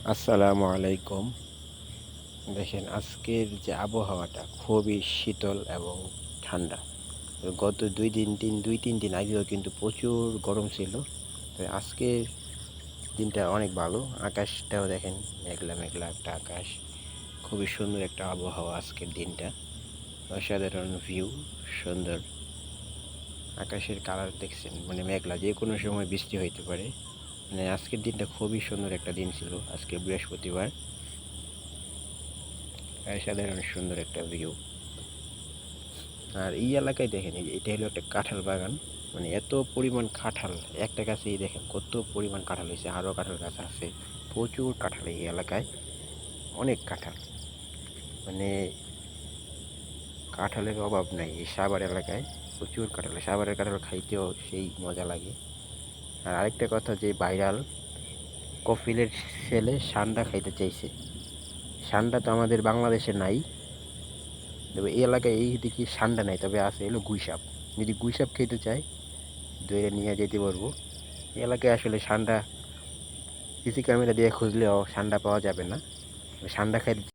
আসসালামু আলাইকুম। দেখেন আজকের যে আবহাওয়াটা খুবই শীতল এবং ঠান্ডা। তো গত ২-৩ দিন আগেও কিন্তু প্রচুর গরম ছিল। তো আজকের দিনটা অনেক ভালো। আকাশটাও দেখেন মেঘলা, মেঘলা একটা আকাশ। খুবই সুন্দর একটা আবহাওয়া আজকের দিনটা। অসাধারণ ভিউ, সুন্দর। আকাশের কালার দেখছেন মানে মেঘলা, যেকোনো সময় বৃষ্টি হইতে পারে। মানে আজকের দিনটা খুবই সুন্দর একটা দিন ছিল। আজকে বৃহস্পতিবার। অসাধারণ সুন্দর একটা ভিউ। আর এই এলাকায় দেখেন, এই যে এটা হলো একটা কাঁঠাল বাগান। মানে এত পরিমাণ কাঁঠাল, একটা গাছেই দেখেন কত পরিমাণ কাঁঠাল হয়েছে, আরও কাঁঠাল গাছ আছে। প্রচুর কাঁঠাল এই এলাকায়, অনেক কাঁঠাল। মানে কাঁঠালের অভাব নাই এই সাভার এলাকায়। প্রচুর কাঁঠাল, সাভারের কাঁঠাল খাইতেও সেই মজা লাগে। আর আরেকটা কথা, যে ভাইরাল কফিলের ছেলে সান্ডা খাইতে চাইছে। সান্ডা তো আমাদের বাংলাদেশে নাই, তবে এই এলাকায় এই দেখি সান্ডা নাই, তবে আছে হলো গুইসাপ। যদি গুইসাপ খেতে চায় ধরে নিয়ে যেতে পারবো। এই এলাকায় আসলে সান্ডা সিসি ক্যামেরা দিয়ে খুঁজলেও সান্ডা পাওয়া যাবে না। সান্ডা খাইতে